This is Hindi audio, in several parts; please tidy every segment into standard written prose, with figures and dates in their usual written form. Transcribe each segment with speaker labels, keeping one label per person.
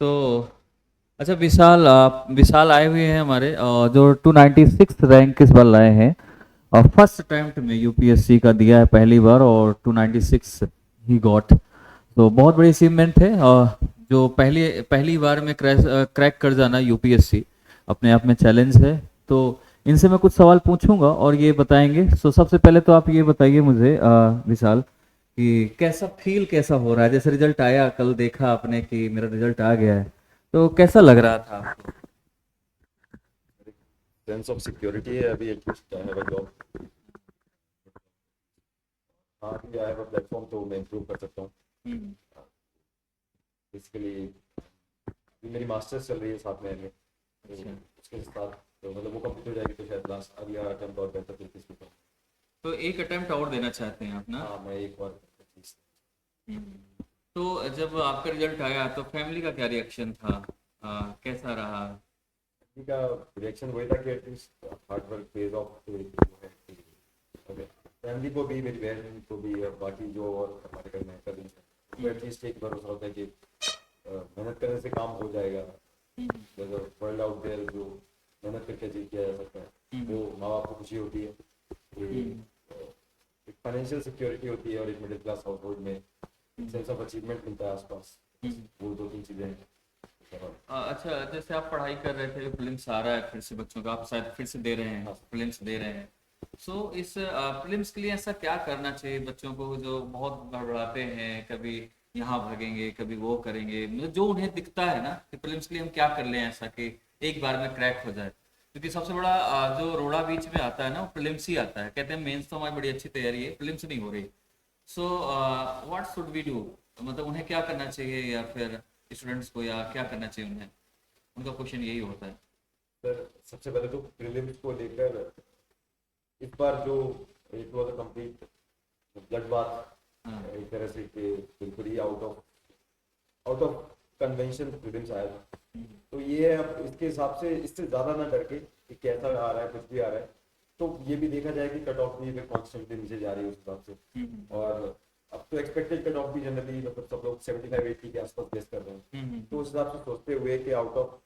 Speaker 1: तो अच्छा विशाल, आप विशाल आए हुए हैं हमारे, जो 296 रैंक इस बार लाए हैं, और फर्स्ट अटेम्प्ट में यूपीएससी का दिया है पहली बार, और 296 ही गॉट। तो बहुत बड़ी अचीवमेंट है, और जो पहली पहली बार में क्रैक कर जाना यूपीएससी अपने आप में चैलेंज है। तो इनसे मैं कुछ सवाल पूछूंगा और ये बताएंगे। सो सबसे पहले तो आप ये बताइए मुझे विशाल, कि कैसा फील कैसा हो रहा है, जैसे रिजल्ट आया, कल देखा आपने कि मेरा रिजल्ट आ गया है, तो कैसा लग रहा था आपको?
Speaker 2: सेंस ऑफ सिक्योरिटी है अभी at least I have a job. हाँ अभी आई हैव अ प्लेटफॉर्म तो मैं इम्प्रूव कर सकता हूँ।
Speaker 1: हम्म।
Speaker 2: बेसिकली अभी मेरी मास्टर्स चल रही है साथ में अभी, तो
Speaker 1: अच्छा,
Speaker 2: उसके साथ तो मतलब वो कंप्लीट हो जाएगी तो शायद लास्ट अगला अटेम्प्ट और बेहतर तरीके से कर।
Speaker 1: तो एक अटेम्प्ट और देना चाहते हैं आप ना?
Speaker 2: हाँ मैं एक बार एटलीस्ट।
Speaker 1: हम्म। तो जब आपका रिजल्ट आया तो फैमिली का क्या रिएक्शन था? कैसा रहा?
Speaker 2: का रिएक्शन वही था कि at least hard work page of. Family को भी, मेरी बहन को भी, और बाकी जो और हमारे घर में कजिन है उनको एटलीस्ट एक भरोसा होता है कि मेहनत करने से काम हो जाएगा। वर्ल्ड आउट देयर जो मेहनत करके अचीव किया जा सकता है वो माँ बाप को खुशी होती है कि एक फाइनेंशियल सिक्योरिटी होती है और एक मिडिल क्लास हाउस होल्ड में सेंस ऑफ अचीवमेंट मिलता है आसपास। बस वो दो तीन चीज़ें हैं।
Speaker 1: अच्छा, जैसे आप पढ़ाई कर रहे थे, प्रीलिम्स आ रहा है फिर से बच्चों का, आप शायद फिर से दे रहे हैं,
Speaker 2: हाँ
Speaker 1: प्रीलिम्स दे रहे हैं। सो इस प्रीलिम्स के लिए ऐसा क्या करना चाहिए बच्चों को जो बहुत घबराते हैं, कभी यहाँ भागेंगे कभी वो करेंगे, मतलब जो उन्हें दिखता है ना कि प्रीलिम्स के लिए हम क्या कर लें ऐसा कि एक बार में क्रैक हो जाए? क्योंकि सबसे बड़ा जो रोड़ा बीच में आता है ना, वो प्रीलिम्स ही आता है। कहते हैं मेंस तो हमारी बड़ी अच्छी तैयारी है, प्रीलिम्स नहीं हो रही। So what should we do, मतलब उन्हें क्या करना चाहिए, या फिर स्टूडेंट्स को, या क्या करना चाहिए उन्हें? उनका क्वेश्चन यही होता है।
Speaker 2: सर सबसे पहले तो प्रीलिम्स को लेकर इस बार जो it was a complete blood
Speaker 1: हाँ।
Speaker 2: बात एक तरह से कि बिल्कुल ही आउट ऑफ कन्वेंशन प्रीलिम्स आया था। तो ये है, अब इसके हिसाब से इससे ज़्यादा ना डर के कि कैसा आ रहा है कुछ भी आ रहा है, तो ये भी देखा जाए कि कट ऑफ भी फिर कॉन्स्टेंटली नीचे जा रही है उस हिसाब से।
Speaker 1: हम्म।
Speaker 2: और अब तो एक्सपेक्टेड कट ऑफ भी जनरली मतलब सब लोग 75-80 के आसपास गेस कर रहे हैं। तो उस हिसाब से सोचते हुए कि आउट ऑफ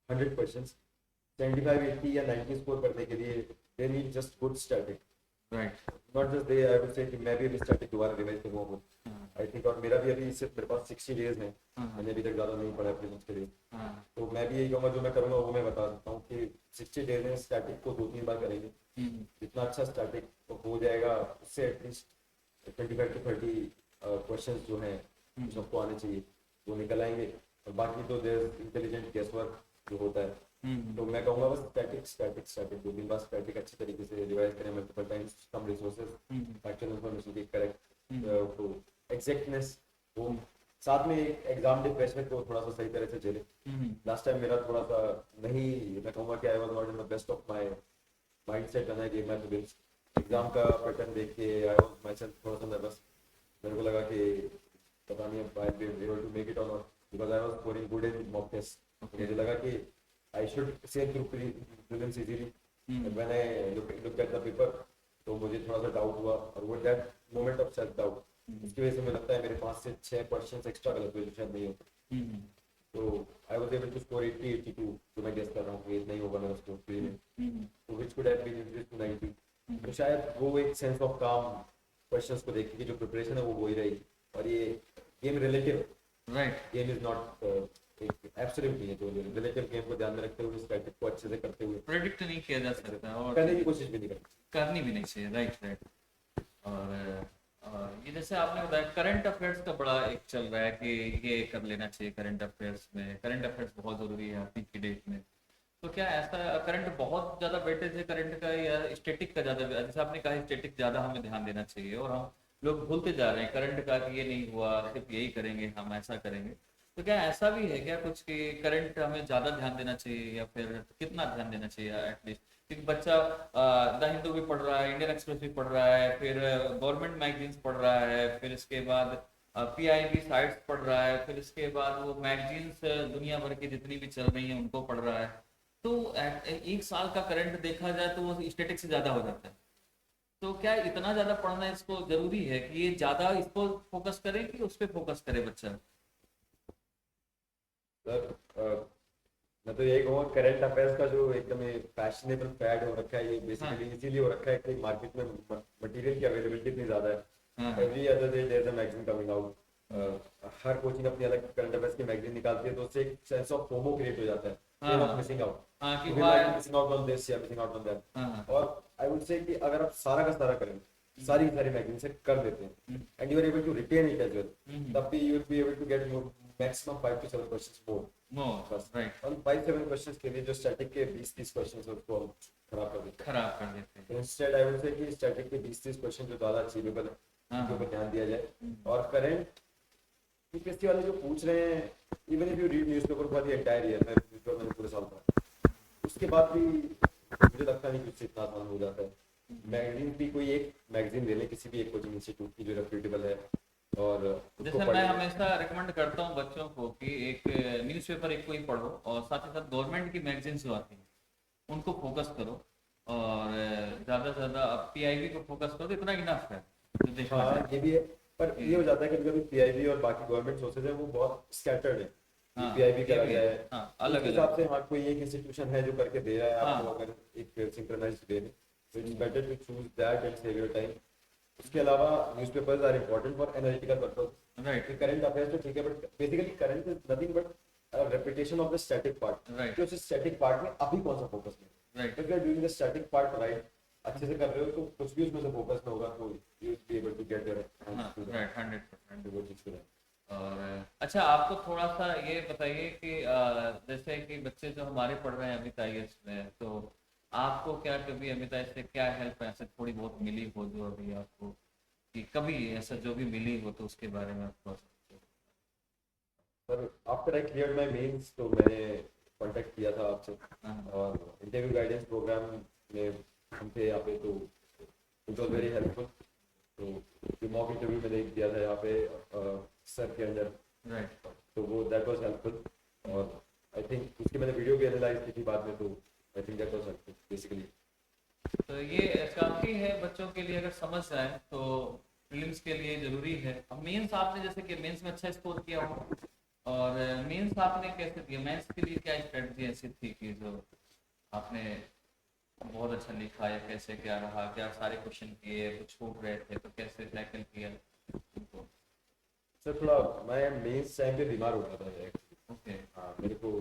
Speaker 2: 100 क्वेश्चन 75-80 या 90 स्कोर करने के लिए they need just good static.
Speaker 1: Right.
Speaker 2: Not just they, I would say कि मैं भी अभी स्टैटिक दोबारा रिवाइज करूँगा
Speaker 1: हाँ।
Speaker 2: I think. और मेरा भी अभी सिर्फ मेरे पास 60 डेज है,
Speaker 1: हाँ।
Speaker 2: मैंने अभी तक ज़्यादा नहीं पढ़ा अपने के लिए।
Speaker 1: हाँ।
Speaker 2: तो मैं भी यही कहूँगा, जो मैं करूँगा वो मैं बता सकता हूँ कि 60 डेज में स्टैटिक को 2-3 बार करेंगे।
Speaker 1: हम्म।
Speaker 2: जितना अच्छा स्टैटिक तो हो जाएगा उससे एटलीस्ट 25 to 30 क्वेश्चन जो हैं
Speaker 1: हम्म।
Speaker 2: सबको आने चाहिए, वो निकल आएंगे। और बाकी तो देर इंटेलिजेंट गेस वर्क जो होता है।
Speaker 1: हम्म।
Speaker 2: तो मैं कहूँगा बस स्टैटिक स्टैटिक स्टैटिक 2-3 बार स्टैटिक अच्छी तरीके से रिवाइज करें मल्टीपल टाइम्स, कम रिसोर्सेज,
Speaker 1: हम्म।
Speaker 2: फैक्चुअल इन्फॉर्मेशन की करेक्ट
Speaker 1: हम्म।
Speaker 2: तो एग्जैक्टनेस वो,
Speaker 1: हम्म।
Speaker 2: साथ में एक एग्जाम डे प्रेशर को थोड़ा सा सही तरह से झेले।
Speaker 1: हम्म।
Speaker 2: लास्ट टाइम मेरा थोड़ा सा नहीं, मैं कहूँगा कि I was not in the best of my mindset when I gave my prelims. Exam का पैटर्न देख के आई वाज माय सेल्फ थोड़ा सा नर्वस। मेरे को लगा कि पता नहीं अब I will be able to make it और not, because I was scoring good in mock test.
Speaker 1: Okay.
Speaker 2: मुझे लगा कि I should sail through prelims easily.
Speaker 1: Hmm.
Speaker 2: When I look at the paper तो मुझे थोड़ा सा डाउट हुआ, और वो that moment of self doubt,
Speaker 1: hmm.
Speaker 2: उसकी वजह से मुझे लगता है मेरे 5 से 6 क्वेश्चन एक्स्ट्रा गलत हुए जो शायद नहीं होते।
Speaker 1: हम्म।
Speaker 2: तो I was able to score 80-82, जो मैं गेस कर रहा हूँ कि इतना ही होगा मेरा स्कोर प्री में,
Speaker 1: हम्म।
Speaker 2: तो which could have been increase to 90। तो शायद वो एक सेंस ऑफ काम क्वेश्चंस को देख के कि जो प्रिपरेशन है वो वही रहेगी। और ये game relative
Speaker 1: right.
Speaker 2: Game is not एक एब्सोल्यूट नहीं है, जो रिलेटिव गेम को ध्यान में रखते हुए स्ट्रैटेजी को अच्छे से करते हुए
Speaker 1: प्रेडिक्ट नहीं किया जा सकता, और
Speaker 2: करने की कोशिश भी नहीं करते।
Speaker 1: करनी भी नहीं चाहिए। Right, right. और ये जैसे आपने बताया, करंट अफेयर्स का बड़ा एक चल रहा है कि ये कर लेना चाहिए करंट अफेयर्स में, करंट अफेयर्स बहुत ज़रूरी है आज की डेट में। तो क्या ऐसा करंट बहुत ज़्यादा वेटेज है करंट का, या स्टैटिक का ज़्यादा? जैसे आपने कहा स्टैटिक ज़्यादा हमें ध्यान देना चाहिए, और हम लोग भूलते जा रहे हैं करंट का कि ये नहीं हुआ, सिर्फ यही करेंगे, हम ऐसा करेंगे। तो क्या ऐसा भी है क्या कुछ कि करंट हमें ज़्यादा ध्यान देना चाहिए, या फिर कितना ध्यान देना चाहिए एटलीस्ट? क्योंकि बच्चा द हिंदू भी पढ़ रहा है, इंडियन एक्सप्रेस भी पढ़ रहा है, फिर गवर्नमेंट मैगजीन्स पढ़ रहा है, फिर इसके बाद पीआईबी साइट्स पढ़ रहा है, फिर इसके बाद वो मैगजीन्स दुनिया भर की जितनी भी चल रही हैं उनको पढ़ रहा है। तो एक साल का करंट देखा जाए तो वो स्टैटिक से ज़्यादा हो जाता है। तो क्या इतना ज़्यादा पढ़ना इसको ज़रूरी है कि ये ज़्यादा इस पर फोकस करे कि उस पर फोकस करे बच्चा?
Speaker 2: सर मैं तो यही कहूँगा करंट अफेयर्स का जो एकदम फैशनेबल फैड हो रखा है ये बेसिकली इसीलिए हो रखा है कि मार्केट में मटेरियल की अवेलेबिलिटी इतनी ज़्यादा
Speaker 1: हाँ
Speaker 2: है। Every other day there is a magazine coming out. हर कोचिंग अपनी अलग करंट अफेयर्स की मैगजीन निकालती है तो उससे एक सेंस ऑफ फोमो क्रिएट हो जाता है,
Speaker 1: हाँ
Speaker 2: fear of
Speaker 1: हाँ
Speaker 2: missing out,
Speaker 1: हाँ कि
Speaker 2: you feel
Speaker 1: why
Speaker 2: like missing out on this या missing out on that।
Speaker 1: हाँ हाँ
Speaker 2: और आई वुड से कि अगर आप सारा का सारा करें, सारी की सारी मैगजीन से कर देते हैं and you are able to retain it as well, तब भी you will be able to get maximum 5 to 7 questions more
Speaker 1: no
Speaker 2: बस।
Speaker 1: राइट
Speaker 2: और 5-7 क्वेश्चंस के लिए जो स्टैटिक के 20-30 क्वेश्चंस है उसको हम खराब कर देते
Speaker 1: खराब कर देते हैं
Speaker 2: हैं। इंस्टेड आई वुड से कि स्टैटिक के 20-30 क्वेश्चन जो ज़्यादा अचीवेबल है
Speaker 1: हाँ
Speaker 2: उनके ऊपर
Speaker 1: हाँ
Speaker 2: ध्यान दिया जाए। और करंट यूपीएससी वाले जो पूछ रहे हैं, even if you read newspaper for the entire year, मैंने पूरे साल पढ़ा, उसके बाद भी मुझे लगता नहीं कि उससे इतना आसान हो जाता है। मैगजीन भी कोई एक मैगजीन ले लें किसी भी एक कोचिंग इंस्टीट्यूट की जो रेप्यूटेबल है और उसको
Speaker 1: जैसे मैं
Speaker 2: पढ़ें।
Speaker 1: हमेशा रिकमेंड करता हूँ बच्चों को कि एक न्यूज़पेपर एक कोई पढ़ो और साथ ही साथ गवर्नमेंट की मैगजीन्स जो आती हैं उनको फोकस करो और ज़्यादा से ज़्यादा पीआईबी को फोकस करो तो इतना इनफ है जो देखा
Speaker 2: हाँ
Speaker 1: जाए।
Speaker 2: ये भी है, पर ये हो जाता है कि कभी पीआईबी और बाकी गवर्नमेंट सोर्सेज है वो बहुत स्कैटर्ड है।
Speaker 1: हाँ
Speaker 2: पीआईबी
Speaker 1: ये
Speaker 2: करा
Speaker 1: भी है
Speaker 2: जाए
Speaker 1: हाँ
Speaker 2: तो
Speaker 1: अलग
Speaker 2: उसके
Speaker 1: अलग
Speaker 2: हिसाब से हाँ कोई एक इंस्टीट्यूशन है जो करके दे रहा है आपको,
Speaker 1: हाँ
Speaker 2: अगर एक सिंक्रोनाइज्ड वे में, तो it's better to choose that and save your time. उसके अलावा newspapers are important for analytical purpose.
Speaker 1: Right
Speaker 2: current affairs तो ठीक है but basically current is nothing but repetition of the static part,
Speaker 1: right
Speaker 2: कि उस स्टैटिक पार्ट में अभी कौन सा फोकस में,
Speaker 1: right
Speaker 2: if you are doing the static part right, अच्छे से कर रहे हो तो कुछ भी उसमें से फोकस में होगा तो you will be able to get your
Speaker 1: हाँ
Speaker 2: hands to
Speaker 1: राइट 100%।
Speaker 2: the वो चीज को।
Speaker 1: और अच्छा आपको थोड़ा सा ये बताइए कि जैसे कि बच्चे जो हमारे पढ़ रहे हैं अमित आईएएस में, तो आपको क्या कभी अमित आईएएस से क्या हेल्प ऐसे थोड़ी बहुत मिली हो जो अभी आपको, कि कभी ऐसा जो भी मिली हो तो उसके बारे में आपको
Speaker 2: sir after I cleared my mains तो मैंने कांटेक्ट किया था आपसे
Speaker 1: हाँ
Speaker 2: और इंटरव्यू गाइडेंस प्रोग्राम में हम थे यहाँ पे, तो इट वाज वेरी हेल्पफुल। तो जो मॉक इंटरव्यू मैंने दिया था यहाँ पे सर के अंदर,
Speaker 1: राइट
Speaker 2: तो वो दैट वाज हेल्पफुल। और आई थिंक उसकी मैंने वीडियो भी एनालाइज की थी बाद में, तो I think that was helpful basically.
Speaker 1: तो ये काफी है बच्चों के लिए अगर समझ जाए तो प्रीलिम्स के लिए जरूरी है। अब मेंस आपने जैसे कि मेंस में अच्छा स्कोर किया हो और मेंस आपने कैसे दिया, मेंस के लिए क्या स्ट्रेटजी ऐसी थी कि जो आपने बहुत अच्छा लिखा या कैसे क्या रहा, क्या सारे क्वेश्चन किए कुछ छूट रहे थे तो कैसे टैकल किया उनको?
Speaker 2: सर थोड़ा मैं मेंस टाइम पे बीमार हो गया था actually।
Speaker 1: ओके
Speaker 2: हाँ मेरे को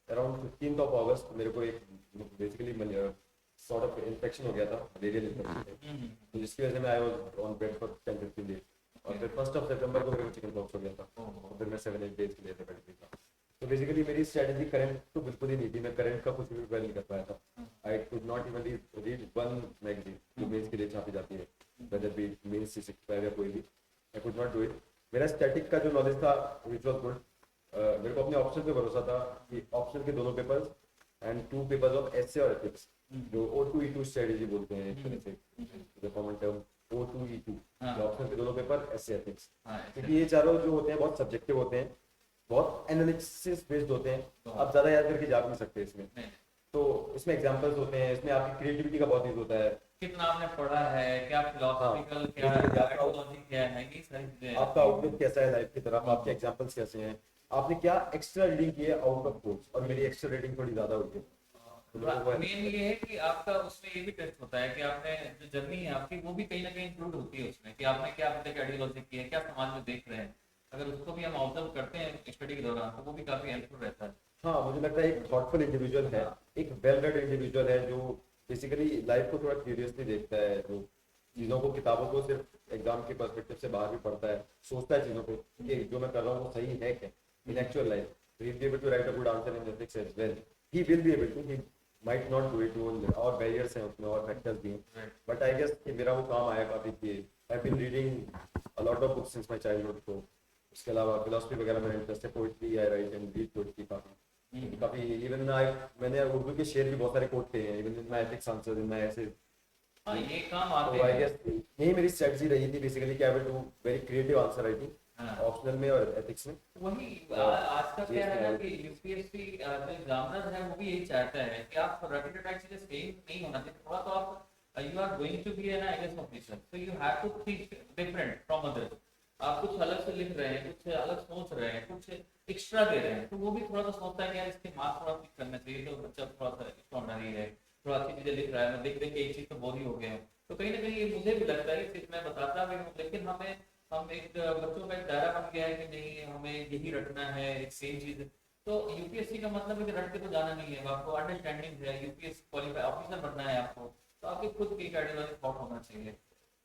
Speaker 2: अराउंड 15th ऑफ अगस्त मेरे को एक बेसिकली सॉर्ट ऑफ इन्फेक्शन हो गया था, मलेरियल इन्फेक्शन, तो जिसकी वजह से मैं I was on bed for 10-15 days. और फिर 1st ऑफ सितंबर को मेरे को चिकन पॉक्स हो गया था और फिर मैं 7-8 डेज के लिए बेड पे था। तो बेसिकली मेरी स्ट्रेटजी करंट तो बिल्कुल ही नहीं थी, मैं करंट का कुछ भी प्रिपेयर नहीं कर पाया था। I could not even read one magazine जो मेंस के लिए छापी जाती है, वेदर बी मेंस 365 या कोई भी, I could not do it. मेरा स्टैटिक का जो नॉलेज था विच वाज गुड, मेरे को अपने ऑप्शन पे भरोसा था कि ऑप्शन के दोनों पेपर्स एंड 2 पेपर्स ऑफ एसे और एथिक्स, जो O2E2 स्ट्रेटजी बोलते हैं एक तरह से, द कॉमन टर्म O2E2,
Speaker 1: हाँ।
Speaker 2: ऑप्शन के दोनों पेपर एसे एथिक्स,
Speaker 1: हाँ
Speaker 2: क्योंकि ये चारों जो होते हैं बहुत सब्जेक्टिव होते हैं, बहुत एनालिसिस बेस्ड होते हैं, आप ज्यादा याद करके जा भी नहीं सकते इसमें।
Speaker 1: नहीं
Speaker 2: तो इसमें एग्जांपल्स होते हैं, इसमें आपकी क्रिएटिविटी का बहुत यूज होता है,
Speaker 1: कितना आपने पढ़ा है, क्या फिलोसॉफिकल क्या
Speaker 2: basically आपका
Speaker 1: आइडियोलॉजी क्या है, ये सारी चीजें
Speaker 2: आपका आउटलुक कैसा है लाइफ की तरफ, आपके एग्जांपल्स कैसे हैं, आपने क्या एक्स्ट्रा रीडिंग की है आउट ऑफ कोर्स, और मेरी एक्स्ट्रा रीडिंग थोड़ी ज्यादा हुई है। तो मेरे को वो-
Speaker 1: मेन ये है कि आपका उसमें ये भी टेस्ट होता है कि आपने जो जर्नी है आपकी वो भी कहीं ना कहीं इंक्लूड होती है उसमें, कि आपने क्या अपने आइडियोलॉजी की है, क्या समाज में देख रहे हैं, अगर उसको भी हम ऑब्जर्व करते हैं स्टडी के दौरान तो वो भी काफी हेल्पफुल रहता है।
Speaker 2: हाँ मुझे लगता है एक थॉटफुल इंडिविजुअल है, एक वेल रेड इंडिविजुअल है जो बेसिकली लाइफ को थोड़ा क्यूरियसली देखता है, जो चीज़ों को, किताबों को सिर्फ एग्जाम के पर्सपेक्टिव से बाहर भी पढ़ता है, सोचता है चीज़ों को कि जो मैं कर रहा हूँ वो सही है क्या इन actual life. So he'll be able to write a good answer in ethics as well. He will be able to. He might not do it. और barriers हैं उसमें और factors भी हैं. But I guess कि मेरा वो काम आया काफी कि I've been reading a lot of books since my childhood. तो उसके अलावा philosophy वगैरह मेरा इंटरेस्ट है, poetry I write and read poetry काफी even मैंने उर्दू के शेर भी बहुत सारे कोट किए हैं, even in my ethics answers in my essays.
Speaker 1: हाँ ये काम आते
Speaker 2: तो I
Speaker 1: हैं।
Speaker 2: guess यही मेरी strategy रही थी basically कि I will do very creative answer writing
Speaker 1: हाँ
Speaker 2: ऑप्शनल में और एथिक्स में।
Speaker 1: वही आज का क्या है ना कि यूपीएससी जो एग्जामिनर है वो भी यही चाहता है कि आप रटि रटाई चीजें सेम नहीं होना चाहिए, थोड़ा तो आप you are going to be an IAS officer, so you have to think different from others. आप कुछ अलग से लिख रहे हैं, कुछ अलग सोच रहे हैं, कुछ एक्स्ट्रा दे रहे हैं, तो वो भी थोड़ा सा सोचता है कि यार इसके मार्क्स थोड़ा ठीक करना चाहिए, तो बच्चा थोड़ा सा एक्स्ट्रॉर्डिनरी है, थोड़ा अच्छी चीजें लिख रहा है, मैं देख देख के एक चीज तो बोर ही हो गया हूँ। तो कहीं ना कहीं ये मुझे भी लगता है, ये चीज मैं बताता भी हूँ, लेकिन हम एक बच्चों का एक दायरा बन गया है कि नहीं हमें यही रटना है, एक सेम चीज। तो यूपीएससी का मतलब है कि रट के तो जाना नहीं है, आपको अंडरस्टैंडिंग है, यूपीएससी क्वालिफाई ऑफिसर बनना है आपको, तो आपके खुद की आइडियोलॉजी थॉट होना चाहिए।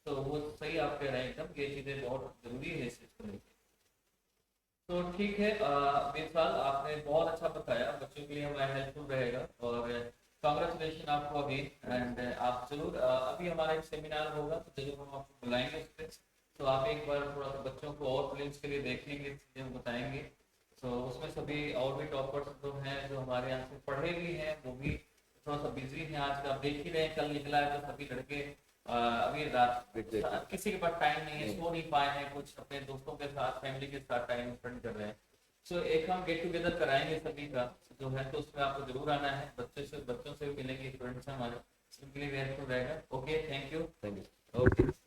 Speaker 1: तो वो सही आप कह रहे हैं एकदम कि ये चीजें बहुत जरूरी है इस चीज को लेकर। तो ठीक है विशाल, आपने बहुत अच्छा बताया, बच्चों के लिए हमारा हेल्पफुल रहेगा, और कांग्रेचुलेशन आपको अभी। एंड आप जरूर अभी हमारा एक सेमिनार होगा तो जरूर हम आपको बुलाएंगे उस पर, तो आप एक बार थोड़ा सा बच्चों को और प्रीलिम्स के लिए देखेंगे, चीजें बताएंगे। तो उसमें सभी और भी टॉपर्स जो हैं, जो हमारे यहाँ से पढ़े भी हैं, वो भी थोड़ा सा बिजी हैं आज का, आप देख ही रहे हैं, कल निकला है तो सभी लड़के अभी रात
Speaker 2: Exactly.
Speaker 1: किसी के पास टाइम नहीं है, सो नहीं पाए हैं, कुछ अपने दोस्तों के साथ फैमिली के साथ टाइम स्पेंड कर रहे हैं। सो एक हम गेट टुगेदर कराएंगे सभी का जो है, तो उसमें आपको जरूर आना है, बच्चों से भी मिलेंगे, स्टूडेंट्स हमारे, उनके लिए भी हेल्पफुल रहेगा। Okay, thank you.
Speaker 2: Thank you. Okay.